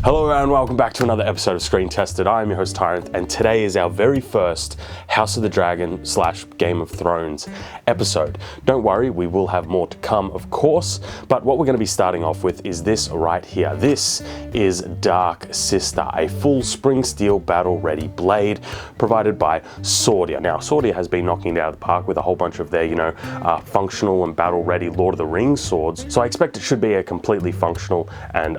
Hello and welcome back to another episode of Screen Tested. I am your host Tyrant, and today is our very first House of the Dragon / Game of Thrones episode. Don't worry, we will have more to come, of course, but what we're going to be starting off with is this right here. This is Dark Sister, a full spring steel battle ready blade provided by Swordia. Now, Swordia has been knocking it out of the park with a whole bunch of their, functional and battle ready Lord of the Rings swords, so I expect it should be a completely functional and,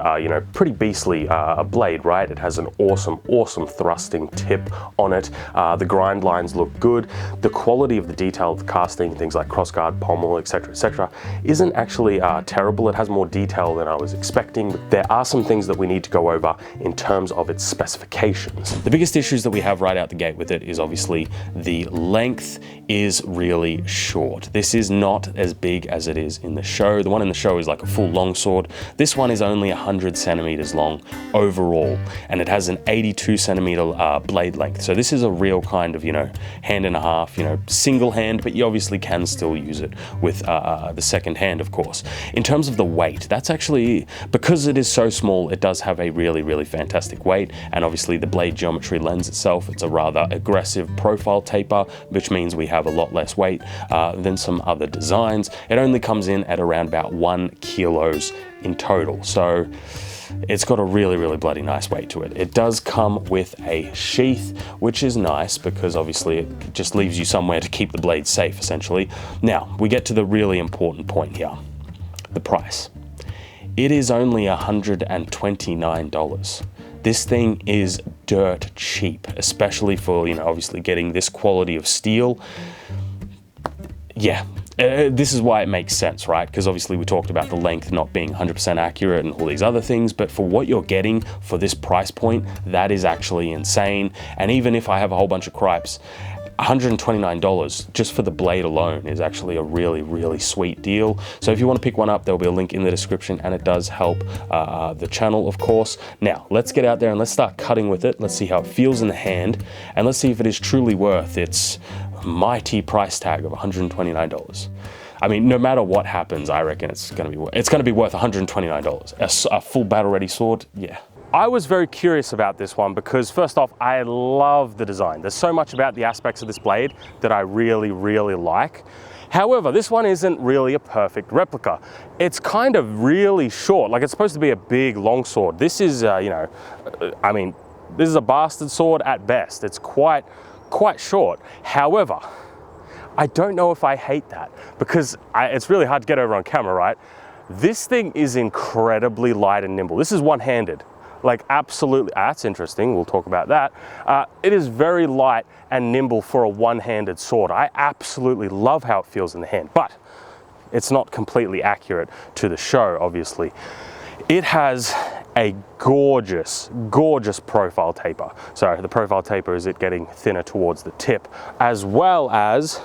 pretty beastly blade, right? It has an awesome thrusting tip on it. The grind lines look good. The quality of the detail of the casting, things like crossguard, pommel, etc., isn't actually terrible. It has more detail than I was expecting, but there are some things that we need to go over in terms of its specifications. The biggest issues that we have right out the gate with it is obviously the length is really short. This is not as big as it is in the show. The one in the show is like a full longsword. This one is only 100 centimeters long overall, and it has an 82 centimeter blade length. So this is a real kind of, hand and a half, single hand, but you obviously can still use it with the second hand, of course. In terms of the weight, that's actually, because it is so small, it does have a really fantastic weight, and obviously the blade geometry lends itself. It's a rather aggressive profile taper, which means we have a lot less weight than some other designs. It only comes in at around about 1 kilos in total. So it's got a really bloody nice weight to it. It does come with a sheath, which is nice because obviously it just leaves you somewhere to keep the blade safe, essentially. Now, we get to the really important point here, the price. It is only $129. This thing is dirt cheap, especially for, obviously getting this quality of steel. Yeah. This is why it makes sense, right? Because obviously we talked about the length not being 100% accurate and all these other things, but for what you're getting for this price point, that is actually insane. And even if I have a whole bunch of cripes, $129 just for the blade alone is actually a really sweet deal. So if you want to pick one up, there'll be a link in the description, and it does help the channel, of course. Now, let's get out there and let's start cutting with it. Let's see how it feels in the hand, and let's see if it is truly worth its mighty price tag of $129. I mean, no matter what happens, I reckon it's going to be worth $129. A full battle ready sword, yeah. I was very curious about this one because, first off, I love the design. There's so much about the aspects of this blade that I really like. However, this one isn't really a perfect replica. It's kind of really short. Like, it's supposed to be a big long sword. This is, this is a bastard sword at best. It's quite short. However, I don't know if I hate that because it's really hard to get over on camera, right? This thing is incredibly light and nimble. This is one-handed. Like, absolutely, that's interesting, we'll talk about that. It is very light and nimble for a one-handed sword. I absolutely love how it feels in the hand, but it's not completely accurate to the show, obviously. It has a gorgeous profile taper. So the profile taper is it getting thinner towards the tip, as well as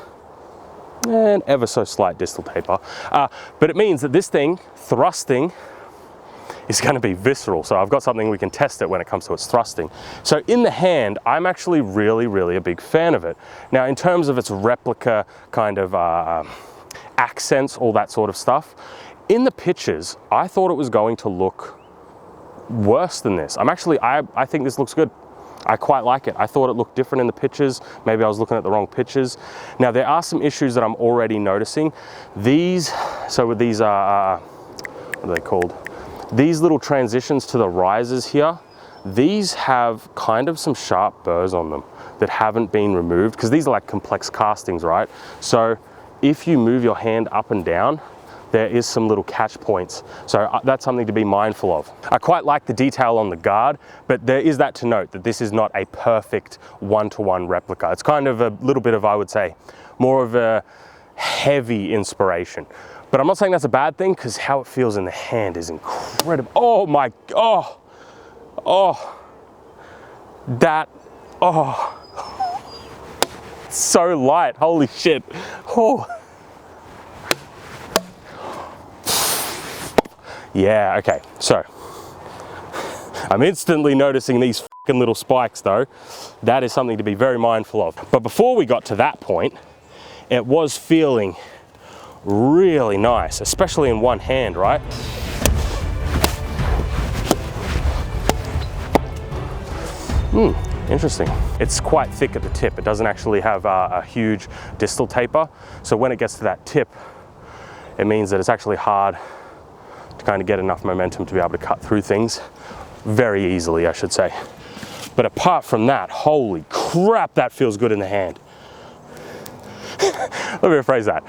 an ever so slight distal taper. But it means that this thing, thrusting, is going to be visceral. So I've got something we can test it when it comes to its thrusting. So in the hand, I'm actually really a big fan of it. Now, in terms of its replica kind of accents, all that sort of stuff, in the pictures, I thought it was going to look worse than this. I think this looks good. I quite like it. I thought it looked different in the pictures. Maybe I was looking at the wrong pictures. Now, there are some issues that I'm already noticing. With these, what are they called? These little transitions to the risers here, these have kind of some sharp burrs on them that haven't been removed, because these are like complex castings, right? So if you move your hand up and down, there is some little catch points. So that's something to be mindful of. I quite like the detail on the guard, but there is that to note that this is not a perfect one-to-one replica. It's kind of a little bit of, I would say, more of a heavy inspiration. But I'm not saying that's a bad thing, because how it feels in the hand is incredible. So light, holy shit. Oh. Yeah, okay, so I'm instantly noticing these fucking little spikes though. That is something to be very mindful of. But before we got to that point, it was feeling really nice, especially in one hand, right? Interesting. It's quite thick at the tip. It doesn't actually have a huge distal taper. So when it gets to that tip, it means that it's actually hard to kind of get enough momentum to be able to cut through things very easily, I should say. But apart from that, holy crap, that feels good in the hand. Let me rephrase that.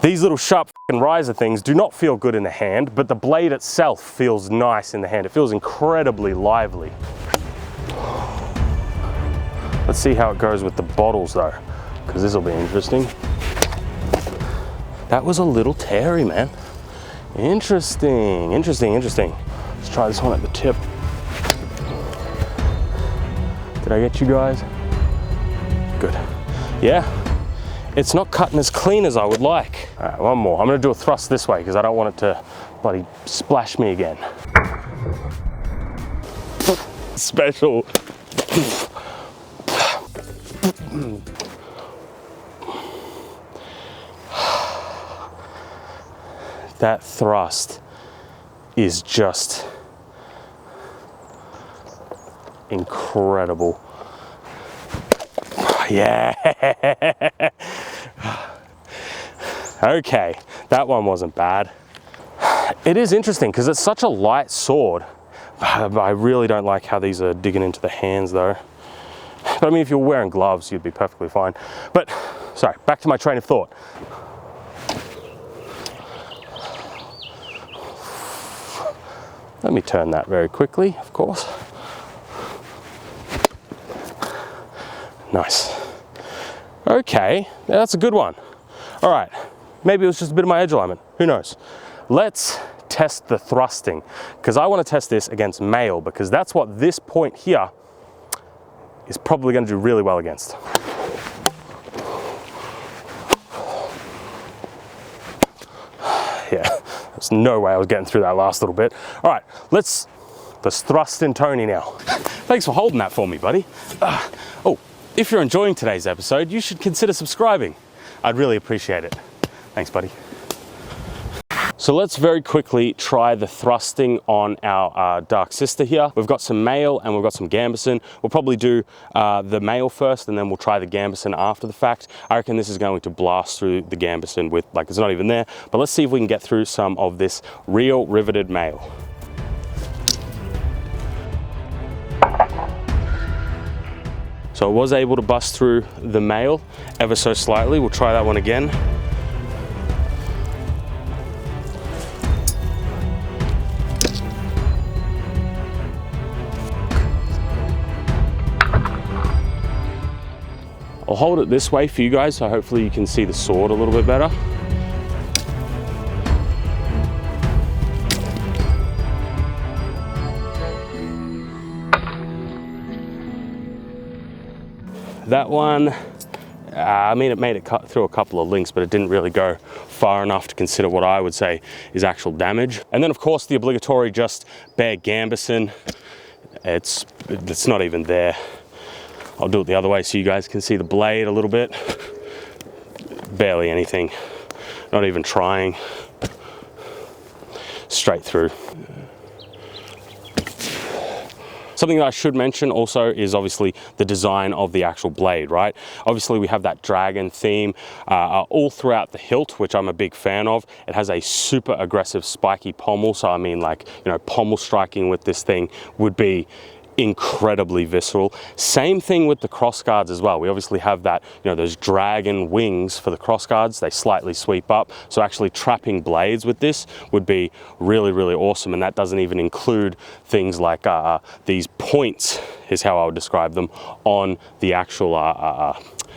These little sharp riser things do not feel good in the hand, but the blade itself feels nice in the hand. It feels incredibly lively. Let's see how it goes with the bottles though, because this will be interesting. That was a little teary, man. Interesting, interesting, interesting. Let's try this one at the tip. Did I get you guys? Good. Yeah, it's not cutting as clean as I would like. All right, one more. I'm gonna do a thrust this way because I don't want it to bloody splash me again. Special. That thrust is just incredible. Yeah. Okay, that one wasn't bad. It is interesting because it's such a light sword. I really don't like how these are digging into the hands though. But I mean, if you're wearing gloves, you'd be perfectly fine. But, sorry, back to my train of thought. Let me turn that very quickly, of course. Nice. Okay, that's a good one. All right, maybe it was just a bit of my edge alignment, who knows? Let's test the thrusting, because I want to test this against mail, because that's what this point here is probably going to do really well against. Yeah, there's no way I was getting through that last little bit. All right, let's thrust in Tony now. Thanks for holding that for me, buddy. Oh, if you're enjoying today's episode, you should consider subscribing. I'd really appreciate it. Thanks, buddy. So let's very quickly try the thrusting on our Dark Sister here. We've got some mail and we've got some Gambesson. We'll probably do the mail first and then we'll try the Gambesson after the fact. I reckon this is going to blast through the Gambesson with, like, it's not even there, but let's see if we can get through some of this real riveted mail. So I was able to bust through the mail ever so slightly. We'll try that one again. I'll hold it this way for you guys, so hopefully you can see the sword a little bit better. That one, I mean, it made it cut through a couple of links, but it didn't really go far enough to consider what I would say is actual damage. And then of course the obligatory just bare Gambesson. It's not even there. I'll do it the other way so you guys can see the blade a little bit. Barely anything, not even trying. Straight through. Something that I should mention also is obviously the design of the actual blade, right? Obviously we have that dragon theme all throughout the hilt, which I'm a big fan of. It has a super aggressive spiky pommel. So I mean, like, you know, pommel striking with this thing would be incredibly visceral. Same thing with the crossguards as well. We obviously have that, you know, those dragon wings for the crossguards. They slightly sweep up. So actually trapping blades with this would be really, really awesome. And that doesn't even include things like these points, is how I would describe them, on the actual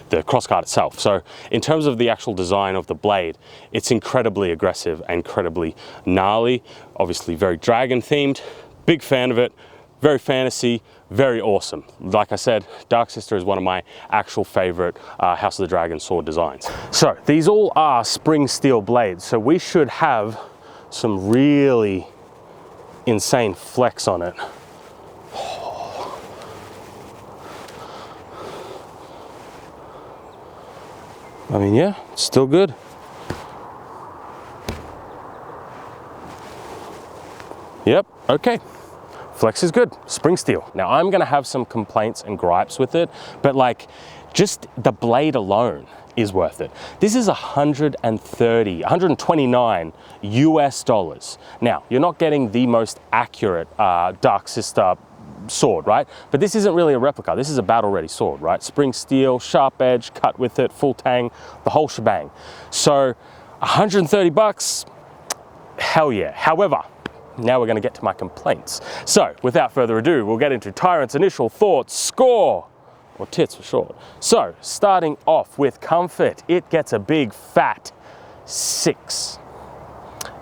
the crossguard itself. So in terms of the actual design of the blade, it's incredibly aggressive, incredibly gnarly, obviously very dragon themed. Big fan of it. Very fantasy, very awesome. Like I said, Dark Sister is one of my actual favorite House of the Dragon sword designs. So these all are spring steel blades, so we should have some really insane flex on it. I mean, yeah, it's still good. Yep, okay. Flex is good, spring steel. Now I'm gonna have some complaints and gripes with it, but like just the blade alone is worth it. This is 129 US dollars. Now, you're not getting the most accurate Dark Sister sword, right? But this isn't really a replica. This is a battle ready sword, right? Spring steel, sharp edge, cut with it, full tang, the whole shebang. So 130 bucks, hell yeah. However, now we're gonna get to my complaints. So without further ado, we'll get into Tyrant's initial thoughts, score, or tits for short. So starting off with comfort, it gets a big fat 6.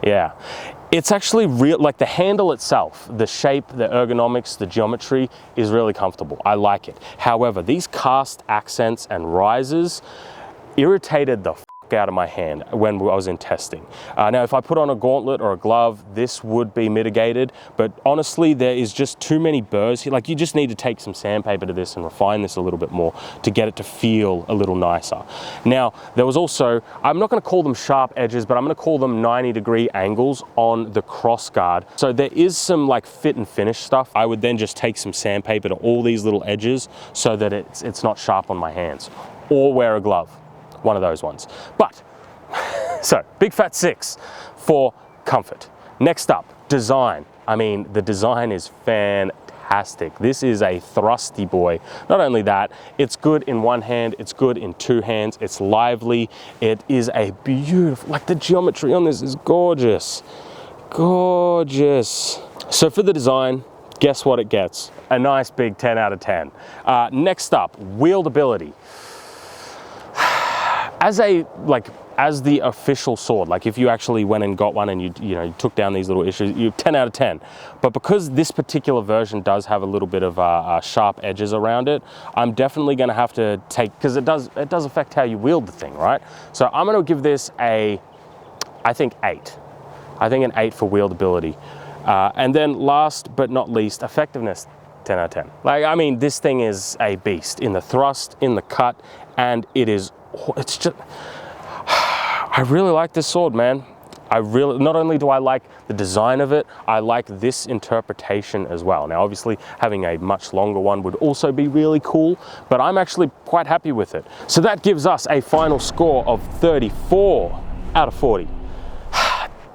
Yeah, it's actually real, like the handle itself, the shape, the ergonomics, the geometry is really comfortable. I like it. However, these cast accents and risers irritated the out of my hand when I was in testing. Now, if I put on a gauntlet or a glove, this would be mitigated, but honestly, there is just too many burrs here. Like, you just need to take some sandpaper to this and refine this a little bit more to get it to feel a little nicer. Now, there was also, I'm not gonna call them sharp edges, but I'm gonna call them 90-degree angles on the cross guard. So there is some like fit and finish stuff. I would then just take some sandpaper to all these little edges so that it's not sharp on my hands, or wear a glove. One of those ones. But, so, big fat 6 for comfort. Next up, design. I mean, the design is fantastic. This is a thrusty boy. Not only that, it's good in one hand, it's good in two hands, it's lively, it is a beautiful, like the geometry on this is gorgeous. Gorgeous. So for the design, guess what it gets? A nice big 10 out of 10. Next up, wieldability. As the official sword, like if you actually went and got one and you took down these little issues, you 10 out of 10. But because this particular version does have a little bit of sharp edges around it, I'm definitely going to have to take, because it does affect how you wield the thing, right? So I'm going to give this I think 8. I think an 8 for wieldability. And then last but not least, effectiveness. 10 out of 10. Like, I mean, this thing is a beast in the thrust, in the cut, and it's just, I really like this sword, man. Not only do I like the design of it, I like this interpretation as well. Now, obviously, having a much longer one would also be really cool, but I'm actually quite happy with it. So that gives us a final score of 34 out of 40.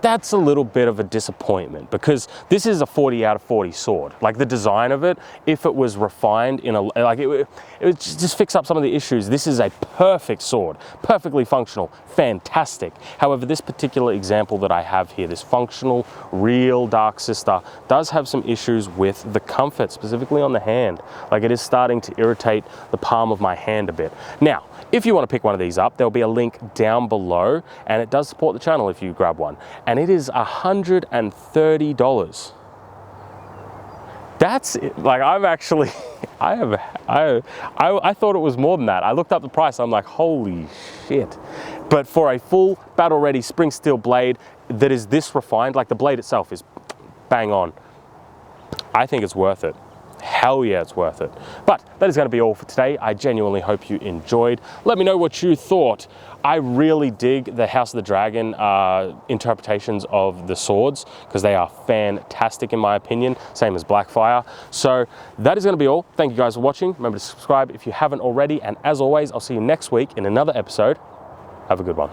That's a little bit of a disappointment because this is a 40 out of 40 sword. Like the design of it, if it was refined in it would just fix up some of the issues. This is a perfect sword, perfectly functional, fantastic. However, this particular example that I have here, this functional, real Dark Sister, does have some issues with the comfort, specifically on the hand. Like it is starting to irritate the palm of my hand a bit. Now, if you want to pick one of these up, there'll be a link down below, and it does support the channel if you grab one. And it is $130. That's it. Like, I'm actually, I thought it was more than that. I looked up the price, I'm like, holy shit. But for a full battle ready spring steel blade that is this refined, like the blade itself is bang on, I think it's worth it. Hell yeah, it's worth it. But that is going to be all for today. I genuinely hope you enjoyed. Let me know what you thought. I really dig the House of the Dragon interpretations of the swords because they are fantastic in my opinion, same as Blackfire. So that is going to be all. Thank you guys for watching. Remember to subscribe if you haven't already. And as always, I'll see you next week in another episode. Have a good one.